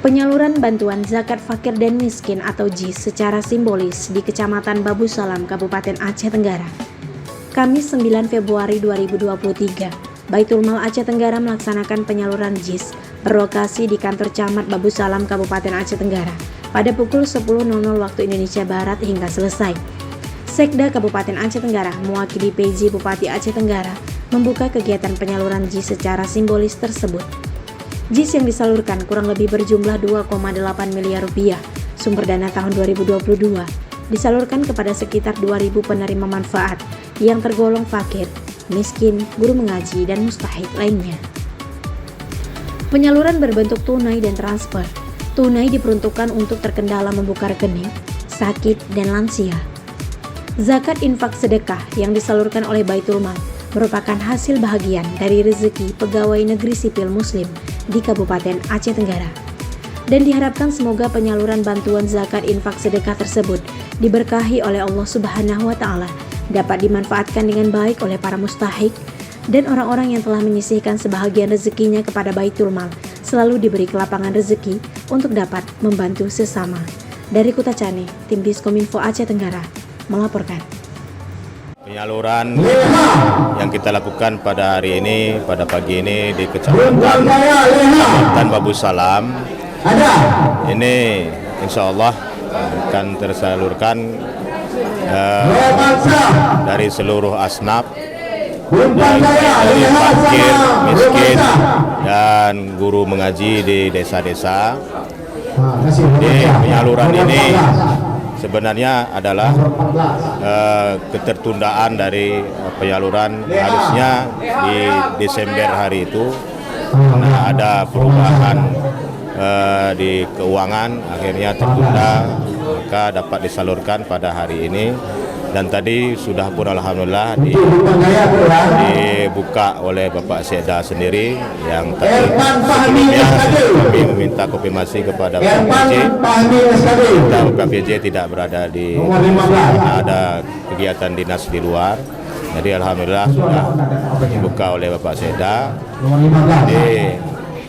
Penyaluran bantuan zakat fakir dan miskin atau JIS secara simbolis di Kecamatan Babu Salam, Kabupaten Aceh Tenggara. Kamis 9 Februari 2023, Baitul Mal Aceh Tenggara melaksanakan penyaluran JIS berlokasi di kantor Camat Babu Salam, Kabupaten Aceh Tenggara pada pukul 10.00 waktu Indonesia Barat hingga selesai. Sekda Kabupaten Aceh Tenggara mewakili PJ Bupati Aceh Tenggara membuka kegiatan penyaluran JIS secara simbolis tersebut. JIS yang disalurkan kurang lebih berjumlah 2,8 miliar rupiah. Sumber dana tahun 2022 disalurkan kepada sekitar 2.000 penerima manfaat yang tergolong fakir, miskin, guru mengaji, dan mustahik lainnya. Penyaluran berbentuk tunai dan transfer. Tunai diperuntukkan untuk terkendala membuka rekening, sakit, dan lansia. Zakat infak sedekah yang disalurkan oleh Baitul Mal merupakan hasil bahagian dari rezeki pegawai negeri sipil muslim di Kabupaten Aceh Tenggara. Dan diharapkan semoga penyaluran bantuan zakat infak sedekah tersebut diberkahi oleh Allah Subhanahu wa Ta'ala, dapat dimanfaatkan dengan baik oleh para mustahik, dan orang-orang yang telah menyisihkan sebahagian rezekinya kepada Baitul Mal selalu diberi kelapangan rezeki untuk dapat membantu sesama. Dari Kutacane, tim Diskominfo Aceh Tenggara melaporkan. Penyaluran yang kita lakukan pada hari ini, pada pagi ini di Kecamatan Babu Salam, ini insya Allah akan tersalurkan dari seluruh asnaf, dari fakir, miskin, dan guru mengaji di desa-desa. Di penyaluran ini sebenarnya adalah ketertundaan dari penyaluran, harusnya di Desember hari itu karena ada perubahan di keuangan, akhirnya tertunda, maka dapat disalurkan pada hari ini. Dan tadi sudah pun alhamdulillah dibuka oleh Bapak Sekda sendiri, yang tadi sebelumnya kami meminta konfirmasi kepada Bapak PJ. Bapak PJ tidak berada di karena ada kegiatan dinas di luar. Jadi alhamdulillah sudah dibuka oleh Bapak Sekda. Jadi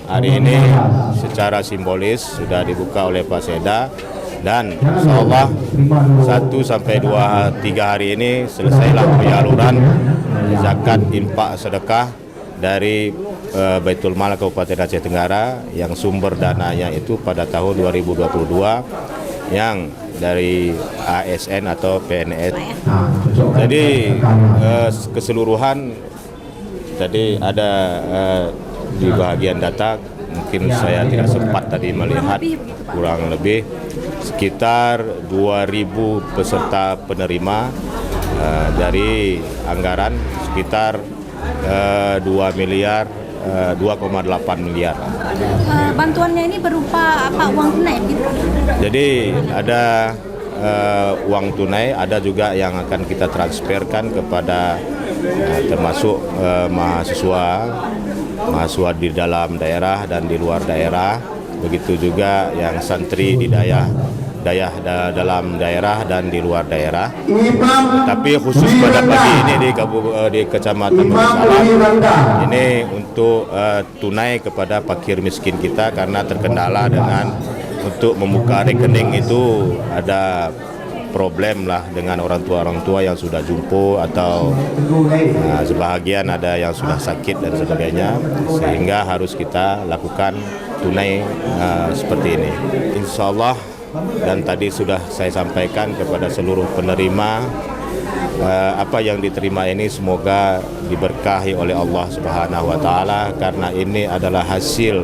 hari ini secara simbolis sudah dibuka oleh Pak Sekda. Dan insyaallah 1-3 hari ini selesailah penyaluran zakat infak sedekah dari Baitul Mal Kabupaten Aceh Tenggara yang sumber dananya itu pada tahun 2022 yang dari ASN atau PNS. Jadi keseluruhan tadi ada di bagian data, mungkin saya tidak sempat tadi melihat, kurang lebih sekitar 2.000 peserta penerima dari anggaran sekitar 2,8 miliar. Bantuannya ini berupa apa, uang tunai gitu? Jadi ada uang tunai, ada juga yang akan kita transferkan kepada termasuk mahasiswa di dalam daerah dan di luar daerah. Begitu juga yang santri di dalam daerah dan di luar daerah. Tapi khusus pada pagi ini di Kecamatan Babu Salam ini untuk tunai kepada fakir miskin kita, karena terkendala dengan untuk membuka rekening itu ada problem lah dengan orang tua yang sudah jumpo atau sebahagian ada yang sudah sakit dan sebagainya, sehingga harus kita lakukan tunai seperti ini. Insya Allah, dan tadi sudah saya sampaikan kepada seluruh penerima, apa yang diterima ini semoga diberkahi oleh Allah Subhanahu wa Ta'ala, karena ini adalah hasil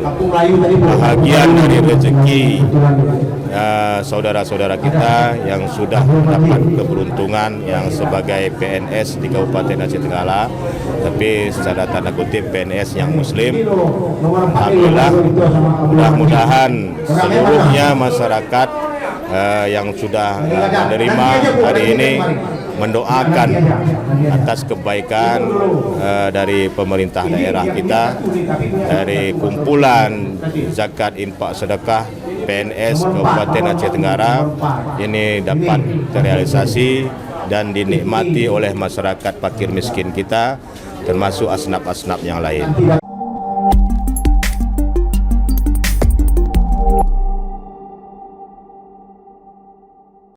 bahagian dari rezeki saudara-saudara kita yang sudah mendapat keberuntungan yang sebagai PNS di Kabupaten Aceh Tenggara, tapi secara tanda kutip PNS yang muslim. Alhamdulillah, mudah-mudahan seluruhnya masyarakat yang sudah menerima hari ini mendoakan atas kebaikan dari pemerintah daerah kita, dari kumpulan zakat infak sedekah PNS Kabupaten Aceh Tenggara ini dapat terrealisasi dan dinikmati oleh masyarakat fakir miskin kita, termasuk asnaf-asnaf yang lain.